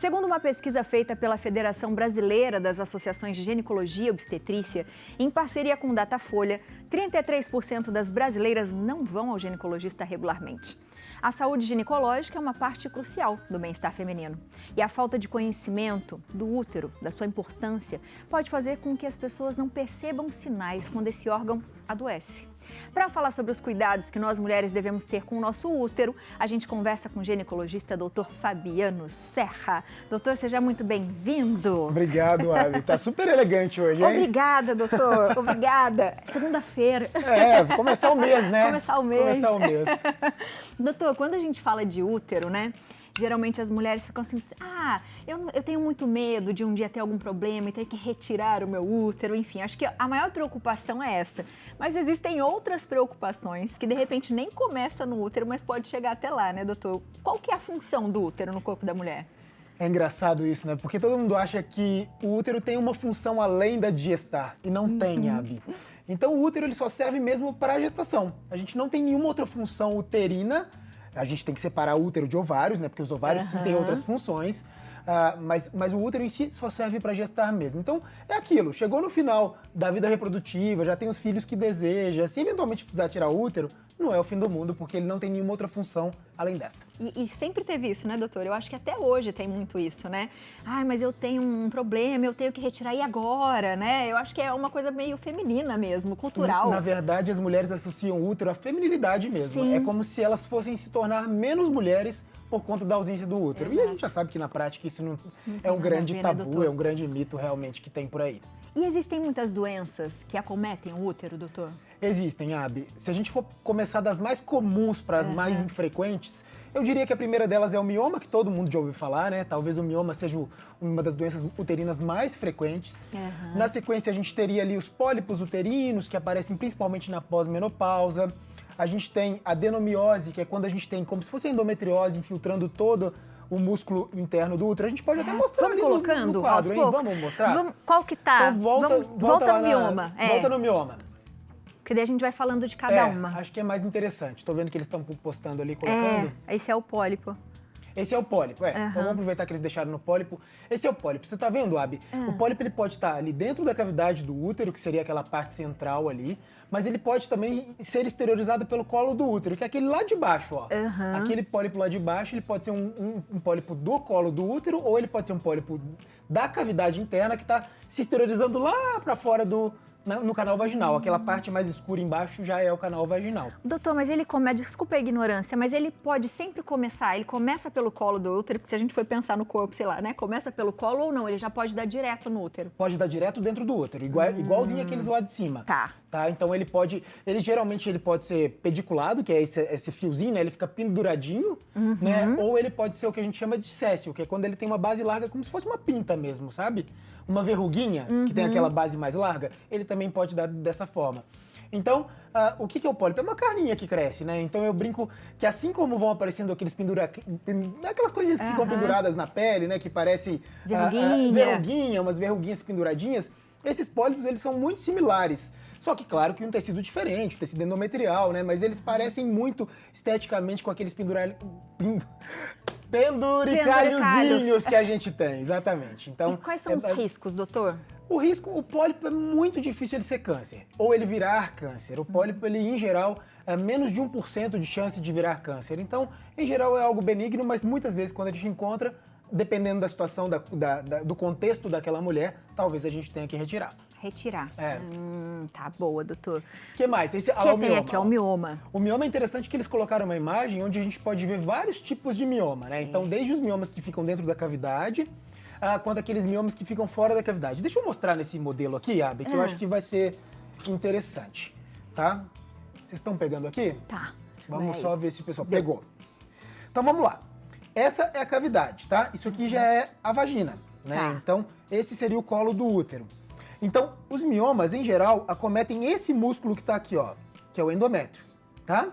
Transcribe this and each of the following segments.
Segundo uma pesquisa feita pela Federação Brasileira das Associações de Ginecologia e Obstetrícia, em parceria com o Datafolha, 33% das brasileiras não vão ao ginecologista regularmente. A saúde ginecológica é uma parte crucial do bem-estar feminino. E a falta de conhecimento do útero, da sua importância, pode fazer com que as pessoas não percebam sinais quando esse órgão adoece. Para falar sobre os cuidados que nós mulheres devemos ter com o nosso útero, a gente conversa com o ginecologista Dr. Fabiano Serra. Doutor, seja muito bem-vindo. Obrigado, Abi. Tá super elegante hoje, hein? Obrigada, doutor. Obrigada. Segunda-feira. Vou começar o mês, né? Começar o mês. Começar o mês. Doutor, quando a gente fala de útero, né? Geralmente as mulheres ficam assim, eu tenho muito medo de um dia ter algum problema e ter que retirar o meu útero, enfim, acho que a maior preocupação é essa. Mas existem outras preocupações que de repente nem começa no útero, mas pode chegar até lá, né, doutor? Qual que é a função do útero no corpo da mulher? É engraçado isso, né? Porque todo mundo acha que o útero tem uma função além da de gestar, e não tem, Abi. Então o útero ele só serve mesmo para a gestação. A gente não tem nenhuma outra função uterina. A gente tem que separar o útero de ovários, né? Porque os ovários sim têm outras funções, mas o útero em si só serve para gestar mesmo. Então, é aquilo, chegou no final da vida reprodutiva, já tem os filhos que deseja, se eventualmente precisar tirar o útero, não é o fim do mundo, porque ele não tem nenhuma outra função além dessa. E sempre teve isso, né, doutor? Eu acho que até hoje tem muito isso, né? Mas eu tenho um problema, eu tenho que retirar e agora, né? Eu acho que é uma coisa meio feminina mesmo, cultural. Na verdade, as mulheres associam o útero à feminilidade mesmo. Sim. É como se elas fossem se tornar menos mulheres por conta da ausência do útero. Exato. E a gente já sabe que na prática isso não é nada um a grande ver, né, tabu, doutor? é um grande mito realmente que tem por aí. E existem muitas doenças que acometem o útero, doutor? Existem, Abi. Se a gente for começar das mais comuns para as mais infrequentes, eu diria que a primeira delas é o mioma, que todo mundo já ouviu falar, né? Talvez o mioma seja uma das doenças uterinas mais frequentes. Na sequência, a gente teria ali os pólipos uterinos, que aparecem principalmente na pós-menopausa. A gente tem a adenomiose, que é quando a gente tem como se fosse endometriose infiltrando todo o músculo interno do útero. A gente pode até mostrar Vamos ali colocando no quadro, aos hein? poucos? Vamos mostrar? Qual que tá? Então volta no lá mioma. Volta no mioma. Porque daí a gente vai falando de cada uma. Acho que é mais interessante. Tô vendo que eles estão postando ali, colocando. Esse é o pólipo. Esse é o pólipo, Então vamos aproveitar que eles deixaram no pólipo. Esse é o pólipo. Você tá vendo, Abi? O pólipo ele pode estar ali dentro da cavidade do útero, que seria aquela parte central ali, mas ele pode também ser exteriorizado pelo colo do útero, que é aquele lá de baixo, ó. Aquele pólipo lá de baixo, ele pode ser um pólipo do colo do útero, ou ele pode ser um pólipo da cavidade interna que tá se exteriorizando lá para fora no canal vaginal. Aquela parte mais escura embaixo já é o canal vaginal. Doutor, mas desculpa a ignorância, mas ele pode sempre ele começa pelo colo do útero, porque se a gente for pensar no corpo, sei lá, né, começa pelo colo ou não, ele já pode dar direto no útero. Pode dar direto dentro do útero, igualzinho aqueles lá de cima. Tá. Então geralmente ele pode ser pediculado, que é esse fiozinho, né, ele fica penduradinho, né, ou ele pode ser o que a gente chama de séssil, que é quando ele tem uma base larga, como se fosse uma pinta mesmo, sabe? Uma verruguinha, que tem aquela base mais larga, ele também pode dar dessa forma. Então, o que é o pólipo? É uma carninha que cresce, né? Então eu brinco que assim como vão aparecendo aqueles aquelas coisinhas que ficam penduradas na pele, né? Que parece umas verruguinhas penduradinhas, esses pólipos eles são muito similares. Só que, claro, que um tecido diferente, um tecido endometrial, né? Mas eles parecem muito esteticamente com aqueles penduricalhozinhos que a gente tem, exatamente. Então, E quais são os riscos, doutor? O pólipo é muito difícil ele ser câncer, ou ele virar câncer. O pólipo, ele, em geral, é menos de 1% de chance de virar câncer. Então, em geral, é algo benigno, mas muitas vezes, quando a gente encontra, dependendo da situação, do contexto daquela mulher, talvez a gente tenha que retirar. Tá boa, doutor. O que mais? Tem aqui, o mioma. O mioma é interessante que eles colocaram uma imagem onde a gente pode ver vários tipos de mioma, né? Então, desde os miomas que ficam dentro da cavidade, quanto aqueles miomas que ficam fora da cavidade. Deixa eu mostrar nesse modelo aqui, Abi, que eu acho que vai ser interessante, tá? Vocês estão pegando aqui? Tá. Vamos só ver se o pessoal pegou. Então, vamos lá. Essa é a cavidade, tá? Isso aqui já é a vagina, né? Tá. Então, esse seria o colo do útero. Então, os miomas, em geral, acometem esse músculo que está aqui, ó, que é o endométrio, tá?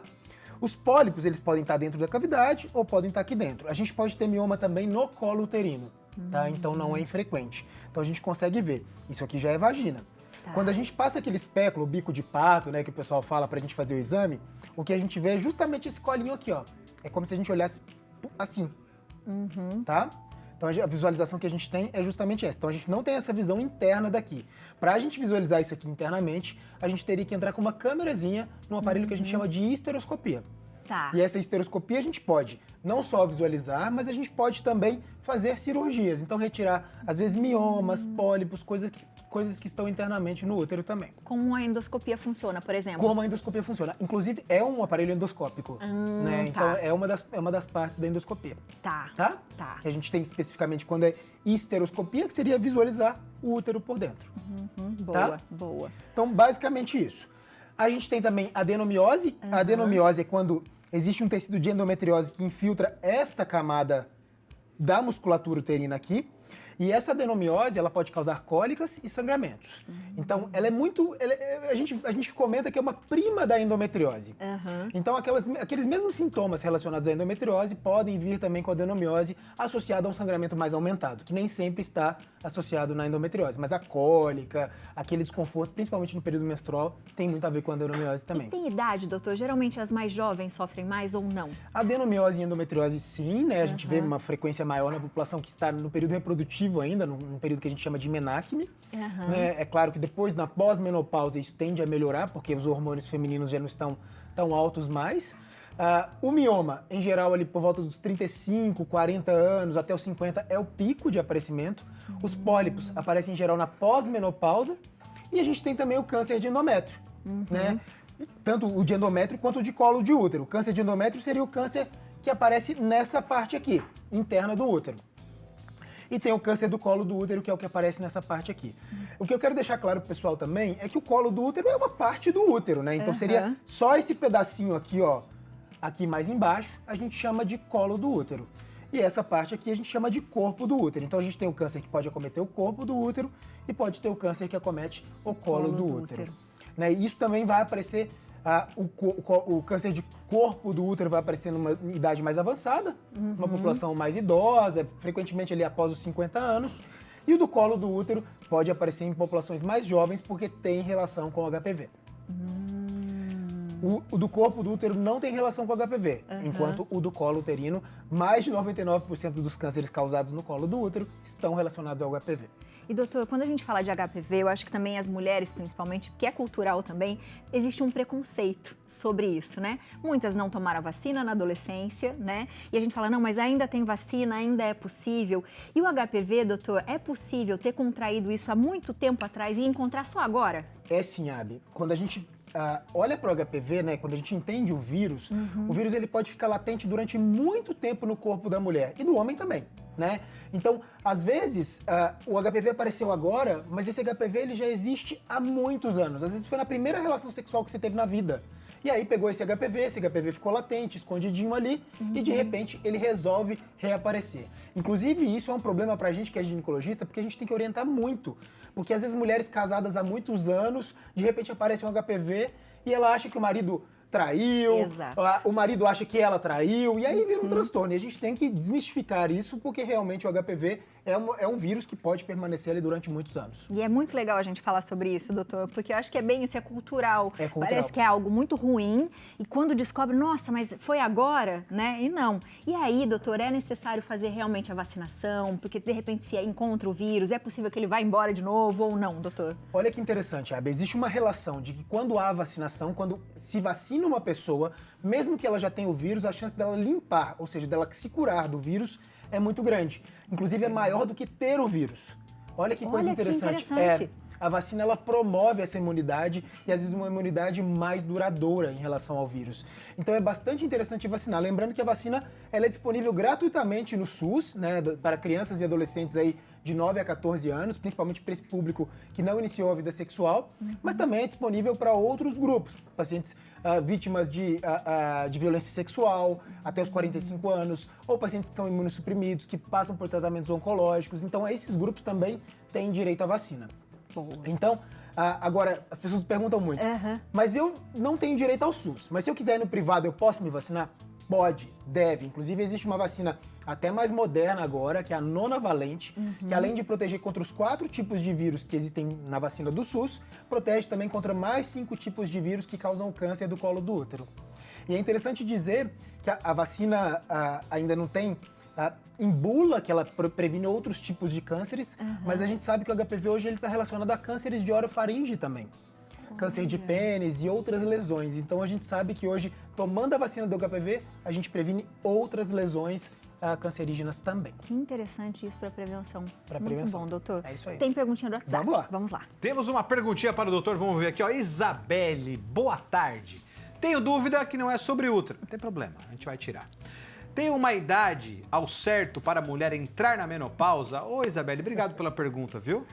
Os pólipos, eles podem estar dentro da cavidade ou podem estar aqui dentro. A gente pode ter mioma também no colo uterino, tá? Então, não é infrequente. Então, a gente consegue ver. Isso aqui já é vagina. Tá. Quando a gente passa aquele espéculo, o bico de pato, né, que o pessoal fala pra gente fazer o exame, o que a gente vê é justamente esse colinho aqui, ó. É como se a gente olhasse assim, tá? Então a visualização que a gente tem é justamente essa. Então a gente não tem essa visão interna daqui. Para a gente visualizar isso aqui internamente, a gente teria que entrar com uma câmerazinha num aparelho que a gente chama de histeroscopia. Tá. E essa histeroscopia a gente pode não só visualizar, mas a gente pode também fazer cirurgias. Então retirar, às vezes, miomas, pólipos, coisas que estão internamente no útero também. Como a endoscopia funciona, por exemplo? Como a endoscopia funciona. Inclusive, é um aparelho endoscópico. Né? Então, Tá. é uma das partes da endoscopia. Tá. Tá? Tá. Que a gente tem especificamente quando é histeroscopia, que seria visualizar o útero por dentro. Boa, boa. Então, basicamente isso. A gente tem também adenomiose. A adenomiose é quando existe um tecido de endometriose que infiltra esta camada da musculatura uterina aqui. E essa adenomiose, ela pode causar cólicas e sangramentos. Então, ela é muito... a gente comenta que é uma prima da endometriose. Então, aqueles mesmos sintomas relacionados à endometriose podem vir também com a adenomiose associada a um sangramento mais aumentado, que nem sempre está associado na endometriose. Mas a cólica, aquele desconforto, principalmente no período menstrual, tem muito a ver com a adenomiose também. E tem idade, doutor? Geralmente as mais jovens sofrem mais ou não? Adenomiose e endometriose, sim, né? A gente vê uma frequência maior na população que está no período reprodutivo ainda, num período que a gente chama de menacme. Né? É claro que depois, na pós-menopausa, isso tende a melhorar, porque os hormônios femininos já não estão tão altos mais. O mioma, em geral, ali por volta dos 35, 40 anos, até os 50, é o pico de aparecimento. Os pólipos aparecem, em geral, na pós-menopausa. E a gente tem também o câncer de endométrio, né? Tanto o de endométrio quanto o de colo de útero. O câncer de endométrio seria o câncer que aparece nessa parte aqui, interna do útero. E tem o câncer do colo do útero, que é o que aparece nessa parte aqui. O que eu quero deixar claro pro pessoal também é que o colo do útero é uma parte do útero, né? Então seria só esse pedacinho aqui, ó, aqui mais embaixo, a gente chama de colo do útero. E essa parte aqui a gente chama de corpo do útero. Então a gente tem o câncer que pode acometer o corpo do útero e pode ter o câncer que acomete o colo do útero. Né? E isso também vai aparecer, o câncer de corpo do útero vai aparecer numa idade mais avançada, uma população mais idosa, frequentemente ali após os 50 anos. E o do colo do útero pode aparecer em populações mais jovens porque tem relação com o HPV. O do corpo do útero não tem relação com o HPV, enquanto o do colo uterino, mais de 99% dos cânceres causados no colo do útero estão relacionados ao HPV. E doutor, quando a gente fala de HPV, eu acho que também as mulheres, principalmente, porque é cultural também, existe um preconceito sobre isso, né? Muitas não tomaram a vacina na adolescência, né? E a gente fala, não, mas ainda tem vacina, ainda é possível. E o HPV, doutor, é possível ter contraído isso há muito tempo atrás e encontrar só agora? É sim, Abi. Quando a gente olha para o HPV, né, quando a gente entende o vírus ele pode ficar latente durante muito tempo no corpo da mulher e do homem também, né? Então, às vezes, o HPV apareceu agora, mas esse HPV ele já existe há muitos anos. Às vezes foi na primeira relação sexual que você teve na vida. E aí pegou esse HPV ficou latente, escondidinho ali, e de repente ele resolve reaparecer. Inclusive, isso é um problema pra gente que é ginecologista, porque a gente tem que orientar muito. Porque às vezes mulheres casadas há muitos anos, de repente aparece um HPV e ela acha que o marido traiu, o marido acha que ela traiu, e aí vira um transtorno. E a gente tem que desmistificar isso, porque realmente o HPV é um vírus que pode permanecer ali durante muitos anos. E é muito legal a gente falar sobre isso, doutor, porque eu acho que é bem isso, é cultural. É cultural. Parece que é algo muito ruim, e quando descobre, nossa, mas foi agora, né? E não. E aí, doutor, é necessário fazer realmente a vacinação, porque de repente se encontra o vírus, é possível que ele vá embora de novo ou não, doutor? Olha que interessante, Abby. Existe uma relação de que quando há vacinação, quando se vacina uma pessoa, mesmo que ela já tenha o vírus, a chance dela limpar, ou seja, dela se curar do vírus, é muito grande. Inclusive, é maior do que ter o vírus. Olha que coisa interessante. Que interessante. A vacina, ela promove essa imunidade e, às vezes, uma imunidade mais duradoura em relação ao vírus. Então, é bastante interessante vacinar. Lembrando que a vacina, ela é disponível gratuitamente no SUS, né, para crianças e adolescentes aí de 9 a 14 anos, principalmente para esse público que não iniciou a vida sexual, mas também é disponível para outros grupos, pacientes vítimas de violência sexual até os 45 anos, ou pacientes que são imunossuprimidos, que passam por tratamentos oncológicos. Então, esses grupos também têm direito à vacina. Boa. Então, agora, as pessoas perguntam muito, mas eu não tenho direito ao SUS, mas se eu quiser ir no privado, eu posso me vacinar? Pode, deve. Inclusive, existe uma vacina até mais moderna agora, que é a nonavalente, que além de proteger contra os 4 tipos de vírus que existem na vacina do SUS, protege também contra mais 5 tipos de vírus que causam o câncer do colo do útero. E é interessante dizer que a vacina ainda não tem em bula, que ela previne outros tipos de cânceres, mas a gente sabe que o HPV hoje está relacionado a cânceres de orofaringe também. Câncer de pênis e outras lesões. Então a gente sabe que hoje, tomando a vacina do HPV, a gente previne outras lesões cancerígenas também. Que interessante isso para prevenção. Para Muito prevenção. bom, doutor. É isso aí. Tem perguntinha do WhatsApp? Vamos lá. Vamos lá. Temos uma perguntinha para o doutor, vamos ver aqui, ó. Isabelle, boa tarde. Tenho dúvida que não é sobre útero. Não tem problema, a gente vai tirar. Tem uma idade ao certo para a mulher entrar na menopausa? Ô, Isabelle, obrigado pela pergunta, viu?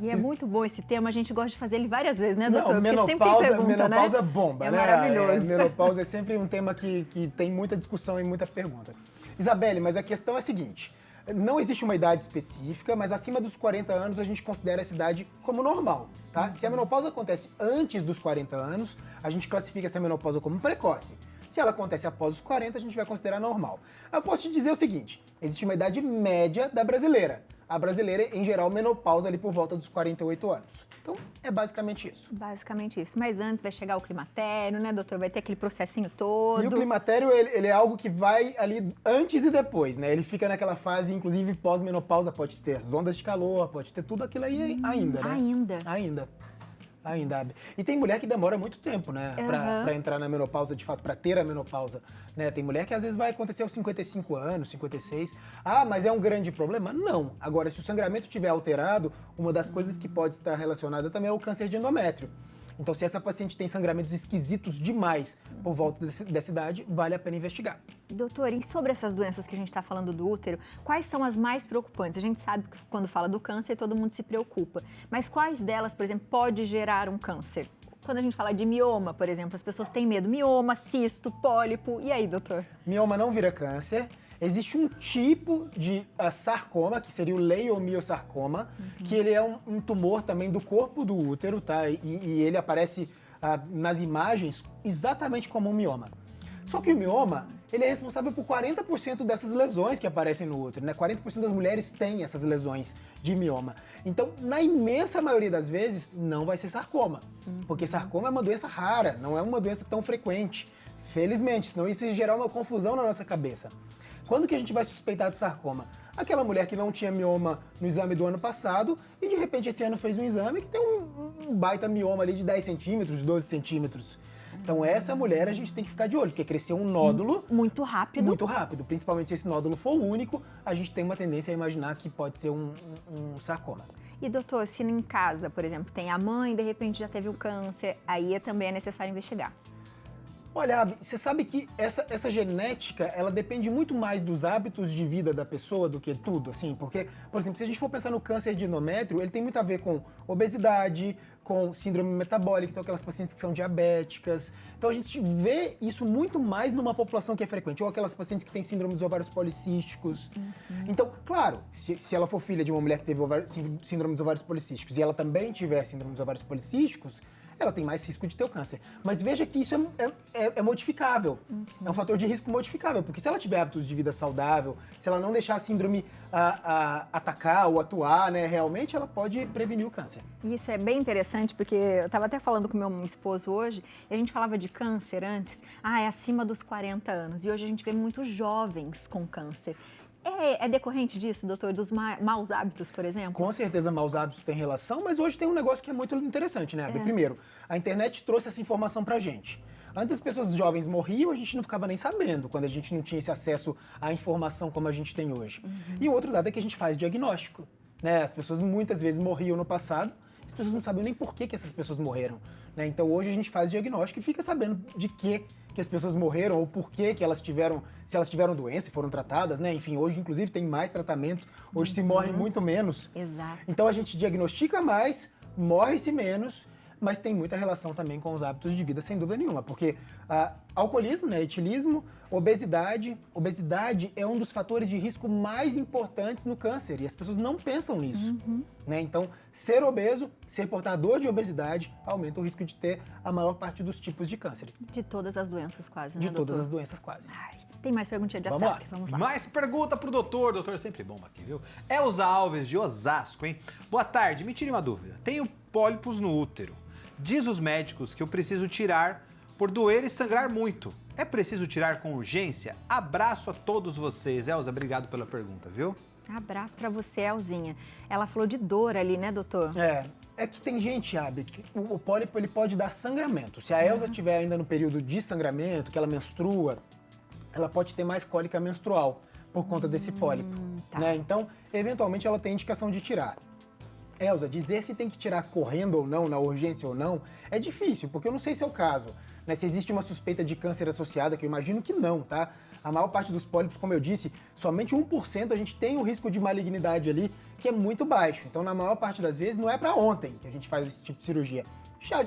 E é muito bom esse tema, a gente gosta de fazer ele várias vezes, né, doutor? Não, Porque sempre tem menopausa, pergunta, menopausa né? bomba, É né? maravilhoso. Menopausa é sempre um tema que tem muita discussão e muita pergunta. Isabelle, mas a questão é a seguinte, não existe uma idade específica, mas acima dos 40 anos a gente considera essa idade como normal, tá? Se a menopausa acontece antes dos 40 anos, a gente classifica essa menopausa como precoce. Se ela acontece após os 40, a gente vai considerar normal. Eu posso te dizer o seguinte, existe uma idade média da brasileira. A brasileira, em geral, menopausa ali por volta dos 48 anos. Então, é basicamente isso. Basicamente isso. Mas antes vai chegar o climatério, né, doutor? Vai ter aquele processinho todo. E o climatério, ele é algo que vai ali antes e depois, né? Ele fica naquela fase, inclusive pós-menopausa, pode ter as ondas de calor, pode ter tudo aquilo aí ainda, né? Ainda. E tem mulher que demora muito tempo, né? Pra entrar na menopausa, de fato, pra ter a menopausa. Né? Tem mulher que às vezes vai acontecer aos 55 anos, 56. Ah, mas é um grande problema? Não. Agora, se o sangramento estiver alterado, uma das coisas que pode estar relacionada também é o câncer de endométrio. Então, se essa paciente tem sangramentos esquisitos demais por volta dessa idade, vale a pena investigar. Doutor, e sobre essas doenças que a gente está falando do útero, quais são as mais preocupantes? A gente sabe que quando fala do câncer, todo mundo se preocupa. Mas quais delas, por exemplo, pode gerar um câncer? Quando a gente fala de mioma, por exemplo, as pessoas têm medo. Mioma, cisto, pólipo. E aí, doutor? Mioma não vira câncer. Existe um tipo de sarcoma, que seria o leiomiosarcoma, que ele é um tumor também do corpo do útero, tá? E ele aparece nas imagens exatamente como um mioma. Só que o mioma, ele é responsável por 40% dessas lesões que aparecem no útero, né? 40% das mulheres têm essas lesões de mioma. Então, na imensa maioria das vezes, não vai ser sarcoma. Porque sarcoma é uma doença rara, não é uma doença tão frequente. Felizmente, senão isso ia gerar uma confusão na nossa cabeça. Quando que a gente vai suspeitar de sarcoma? Aquela mulher que não tinha mioma no exame do ano passado e de repente esse ano fez um exame que tem um baita mioma ali de 10 centímetros, de 12 centímetros. Então essa mulher a gente tem que ficar de olho, porque cresceu um nódulo muito rápido. Muito rápido, principalmente se esse nódulo for único, a gente tem uma tendência a imaginar que pode ser um sarcoma. E doutor, se em casa, por exemplo, tem a mãe, de repente já teve um câncer, aí também é necessário investigar. Olha, Abby, você sabe que essa genética, ela depende muito mais dos hábitos de vida da pessoa do que tudo, assim, porque, por exemplo, se a gente for pensar no câncer de endométrio, ele tem muito a ver com obesidade, com síndrome metabólica, então aquelas pacientes que são diabéticas. Então a gente vê isso muito mais numa população que é frequente, ou aquelas pacientes que têm síndrome dos ovários policísticos. Então, claro, se ela for filha de uma mulher que teve síndrome dos ovários policísticos e ela também tiver síndrome dos ovários policísticos, ela tem mais risco de ter o câncer. Mas veja que isso é modificável. É um fator de risco modificável, porque se ela tiver hábitos de vida saudável, se ela não deixar a síndrome atacar ou atuar, né, realmente ela pode prevenir o câncer. Isso é bem interessante, porque eu estava até falando com meu esposo hoje, e a gente falava de câncer antes, é acima dos 40 anos, e hoje a gente vê muitos jovens com câncer. É decorrente disso, doutor, dos maus hábitos, por exemplo? Com certeza, maus hábitos têm relação, mas hoje tem um negócio que é muito interessante, né, Abby? Primeiro, a internet trouxe essa informação pra gente. Antes as pessoas jovens morriam, a gente não ficava nem sabendo, quando a gente não tinha esse acesso à informação como a gente tem hoje. E o outro dado é que a gente faz diagnóstico, né? As pessoas muitas vezes morriam no passado, as pessoas não sabiam nem por que essas pessoas morreram, né? Então hoje a gente faz diagnóstico e fica sabendo de que as pessoas morreram ou por que elas tiveram, se elas tiveram doença e foram tratadas, né? Enfim, hoje inclusive tem mais tratamento, hoje se morre muito menos. Exato. Então a gente diagnostica mais, morre-se menos, mas tem muita relação também com os hábitos de vida, sem dúvida nenhuma, porque alcoolismo, né, etilismo, obesidade é um dos fatores de risco mais importantes no câncer e as pessoas não pensam nisso, né? Então, ser obeso, ser portador de obesidade aumenta o risco de ter a maior parte dos tipos de câncer. De todas as doenças quase, né, De todas doutor? as doenças quase. Ai, tem mais perguntinha de Vamos WhatsApp? lá. Vamos lá. Mais pergunta pro doutor. Doutor, sempre bom aqui, viu? Elza Alves, de Osasco, hein? Boa tarde, me tire uma dúvida. Tenho pólipos no útero. Diz os médicos que eu preciso tirar por doer e sangrar muito. É preciso tirar com urgência? Abraço a todos vocês. Elza, obrigado pela pergunta, viu? Abraço para você, Elzinha. Ela falou de dor ali, né, doutor? É que tem gente, Abi, que o pólipo ele pode dar sangramento. Se a Elza estiver ainda no período de sangramento, que ela menstrua, ela pode ter mais cólica menstrual por conta desse pólipo, tá. né? Então, eventualmente, ela tem indicação de tirar. Elza, dizer se tem que tirar correndo ou não, na urgência ou não, é difícil, porque eu não sei se é o caso, né? Se existe uma suspeita de câncer associada, que eu imagino que não, tá? A maior parte dos pólipos, como eu disse, somente 1% a gente tem o risco de malignidade ali, que é muito baixo. Então, na maior parte das vezes, não é para ontem que a gente faz esse tipo de cirurgia.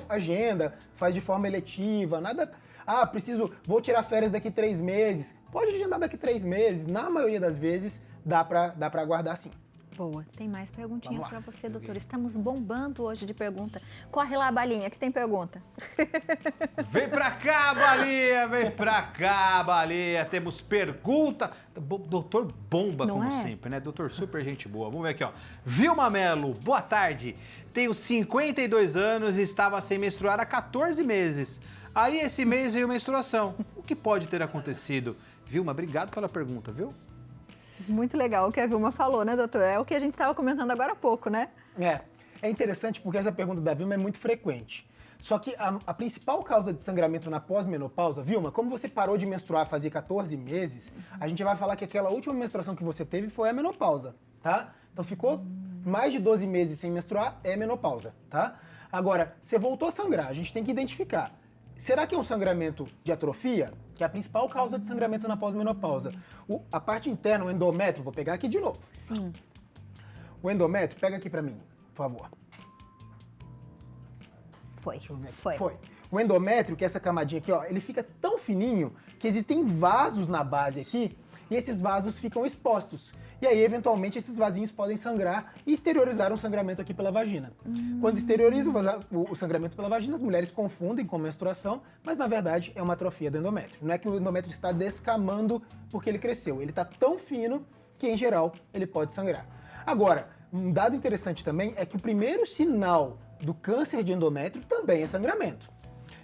Agenda, faz de forma eletiva, nada... vou tirar férias daqui 3 meses. Pode agendar daqui 3 meses. Na maioria das vezes, dá pra aguardar sim. Boa. Tem mais perguntinhas para você, doutor. Vi. Estamos bombando hoje de pergunta. Corre lá, Balinha, que tem pergunta. Vem pra cá, Balinha! Vem pra cá, Balinha! Temos pergunta. Doutor bomba, Não como é? sempre, né? Doutor super gente boa. Vamos ver aqui, ó. Vilma Melo, boa tarde. Tenho 52 anos e estava sem menstruar há 14 meses. Aí esse mês veio menstruação. O que pode ter acontecido? Vilma, obrigado pela pergunta, viu? Muito legal o que a Vilma falou, né, doutor? É o que a gente estava comentando agora há pouco, né? É interessante porque essa pergunta da Vilma é muito frequente. Só que a principal causa de sangramento na pós-menopausa, Vilma, como você parou de menstruar fazia 14 meses, a gente vai falar que aquela última menstruação que você teve foi a menopausa, tá? Então ficou mais de 12 meses sem menstruar, é menopausa, tá? Agora, você voltou a sangrar, a gente tem que identificar. Será que é um sangramento de atrofia? Que é a principal causa de sangramento na pós-menopausa. A parte interna, o endométrio, vou pegar aqui de novo. Sim. O endométrio, pega aqui pra mim, por favor. Foi. Foi. O endométrio, que é essa camadinha aqui, ó, ele fica tão fininho que existem vasos na base aqui e esses vasos ficam expostos. E aí, eventualmente, esses vasinhos podem sangrar e exteriorizar um sangramento aqui pela vagina. Quando exterioriza o sangramento pela vagina, as mulheres confundem com menstruação, mas na verdade é uma atrofia do endométrio. Não é que o endométrio está descamando porque ele cresceu, ele está tão fino que, em geral, ele pode sangrar. Agora, um dado interessante também é que o primeiro sinal do câncer de endométrio também é sangramento.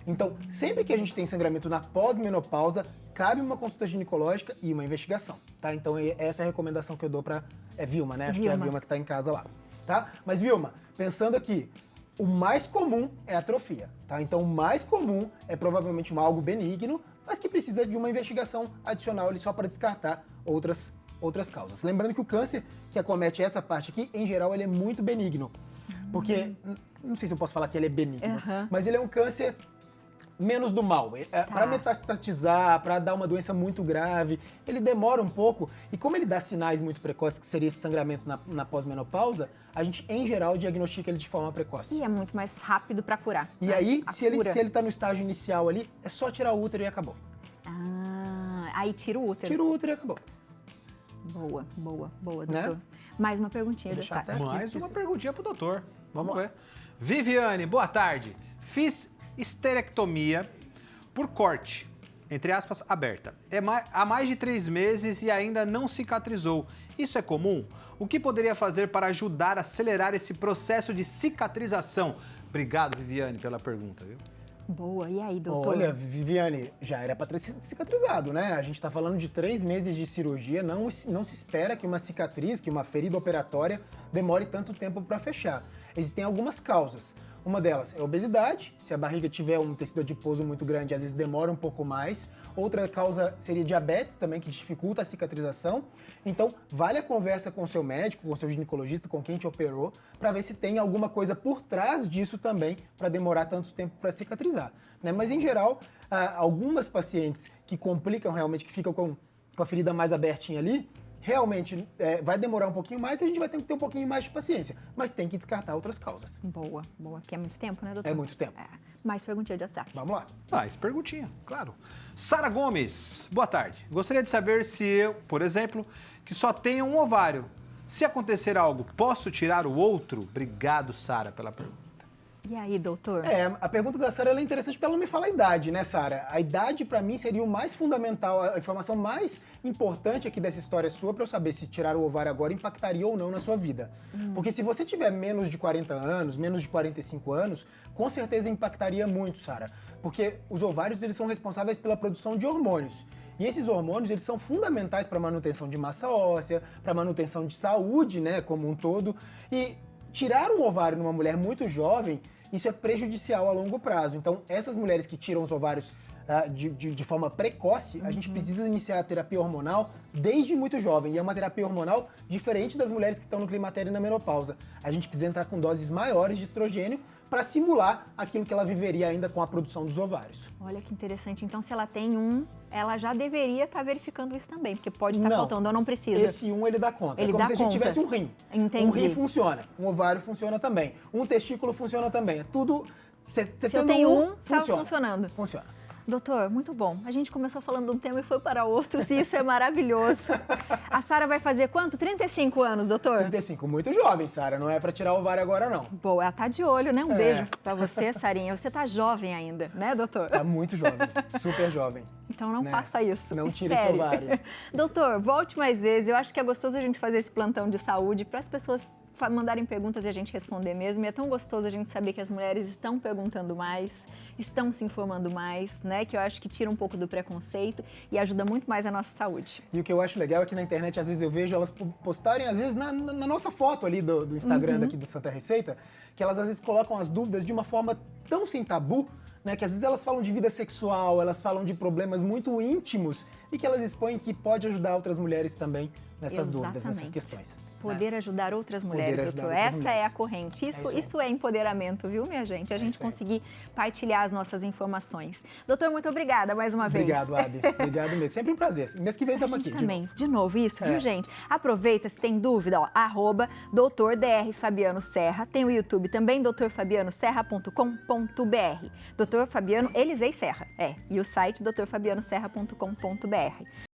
Então, sempre que a gente tem sangramento na pós-menopausa, cabe uma consulta ginecológica e uma investigação, tá? Então, essa é a recomendação que eu dou pra Vilma, né? Acho que é a Vilma que tá em casa lá, tá? Mas, Vilma, pensando aqui, o mais comum é atrofia, tá? Então, o mais comum é provavelmente algo benigno, mas que precisa de uma investigação adicional ali só para descartar outras causas. Lembrando que o câncer que acomete essa parte aqui, em geral, ele é muito benigno. Porque, não sei se eu posso falar que ele é benigno, mas ele é um câncer menos do mal. Para metastatizar, para dar uma doença muito grave, ele demora um pouco. E como ele dá sinais muito precoces, que seria esse sangramento na pós-menopausa, a gente, em geral, diagnostica ele de forma precoce. E é muito mais rápido para curar. E aí, se ele tá no estágio inicial ali, é só tirar o útero e acabou. Aí tira o útero. Tira o útero e acabou. Boa, doutor. Né? Mais uma perguntinha, Vou deixar doutor. até aqui, Mais uma perguntinha pro doutor. Vamos lá. ver. Viviane, boa tarde. Fiz esterectomia por corte, entre aspas, aberta. Há mais de 3 meses e ainda não cicatrizou. Isso é comum? O que poderia fazer para ajudar a acelerar esse processo de cicatrização? Obrigado, Viviane, pela pergunta, viu? Boa, e aí, doutor? Olha, Viviane, já era para ter cicatrizado, né? A gente está falando de 3 meses de cirurgia, não se espera que uma cicatriz, que uma ferida operatória demore tanto tempo para fechar. Existem algumas causas. Uma delas é a obesidade, se a barriga tiver um tecido adiposo muito grande, às vezes demora um pouco mais. Outra causa seria diabetes também, que dificulta a cicatrização. Então, vale a conversa com o seu médico, com o seu ginecologista, com quem te operou, para ver se tem alguma coisa por trás disso também, para demorar tanto tempo para cicatrizar, né? Mas, em geral, algumas pacientes que complicam realmente, que ficam com a ferida mais abertinha ali, realmente vai demorar um pouquinho mais e a gente vai ter que ter um pouquinho mais de paciência, mas tem que descartar outras causas. Boa. Que é muito tempo, né, doutor? É muito tempo. Mais perguntinha de WhatsApp. Vamos lá. Mais perguntinha, claro. Sara Gomes, boa tarde. Gostaria de saber se eu, por exemplo, que só tenho um ovário, se acontecer algo, posso tirar o outro? Obrigado, Sara, pela pergunta. E aí, doutor? A pergunta da Sara ela é interessante porque ela não me fala a idade, né, Sara? A idade, pra mim, seria o mais fundamental, a informação mais importante aqui dessa história sua pra eu saber se tirar o ovário agora impactaria ou não na sua vida. Porque se você tiver menos de 40 anos, menos de 45 anos, com certeza impactaria muito, Sara. Porque os ovários, eles são responsáveis pela produção de hormônios. E esses hormônios, eles são fundamentais para a manutenção de massa óssea, para a manutenção de saúde, né, como um todo. E tirar um ovário numa mulher muito jovem, isso é prejudicial a longo prazo. Então, essas mulheres que tiram os ovários de forma precoce, a gente precisa iniciar a terapia hormonal desde muito jovem. E é uma terapia hormonal diferente das mulheres que estão no climatério e na menopausa. A gente precisa entrar com doses maiores de estrogênio para simular aquilo que ela viveria ainda com a produção dos ovários. Olha que interessante. Então, se ela tem um, ela já deveria estar verificando isso também, porque pode estar faltando ou não precisa. Esse ele dá conta. Ele é como dá se a gente conta. tivesse um rim. Entendi. Um rim funciona, um ovário funciona também, um testículo funciona também. É tudo... Se eu tenho tá funcionando. Funciona. Doutor, muito bom. A gente começou falando de um tema e foi para outros, e isso é maravilhoso. A Sara vai fazer quanto? 35 anos, doutor? 35, muito jovem, Sara. Não é pra tirar o ovário agora, não. Boa, ela tá de olho, né? Um beijo pra você, Sarinha. Você tá jovem ainda, né, doutor? Tá muito jovem, super jovem. Então não faça isso. Não tire esse ovário. Doutor, volte mais vezes. Eu acho que é gostoso a gente fazer esse plantão de saúde para as pessoas mandarem perguntas e a gente responder mesmo. E é tão gostoso a gente saber que as mulheres estão perguntando mais, estão se informando mais, né? Que eu acho que tira um pouco do preconceito e ajuda muito mais a nossa saúde. E o que eu acho legal é que na internet, às vezes, eu vejo elas postarem, às vezes, na nossa foto ali do Instagram daqui do Santa Receita, que elas às vezes colocam as dúvidas de uma forma tão sem tabu, né, que às vezes elas falam de vida sexual, elas falam de problemas muito íntimos e que elas expõem que pode ajudar outras mulheres também nessas dúvidas, nessas questões. Poder ajudar outras mulheres, doutor. Essa é a corrente. Isso é empoderamento, viu, minha gente? A gente conseguir partilhar as nossas informações. Doutor, muito obrigada mais uma vez. Obrigado, Abi. Obrigado mesmo. Sempre um prazer. Mês que vem estamos aqui. Também. De novo isso, viu, gente? Aproveita, se tem dúvida, ó, @Dr. Dr. Fabiano Serra. Tem o YouTube também, drfabianoserra.com.br. Dr. Fabiano Elisei Serra. E o site drfabianoserra.com.br.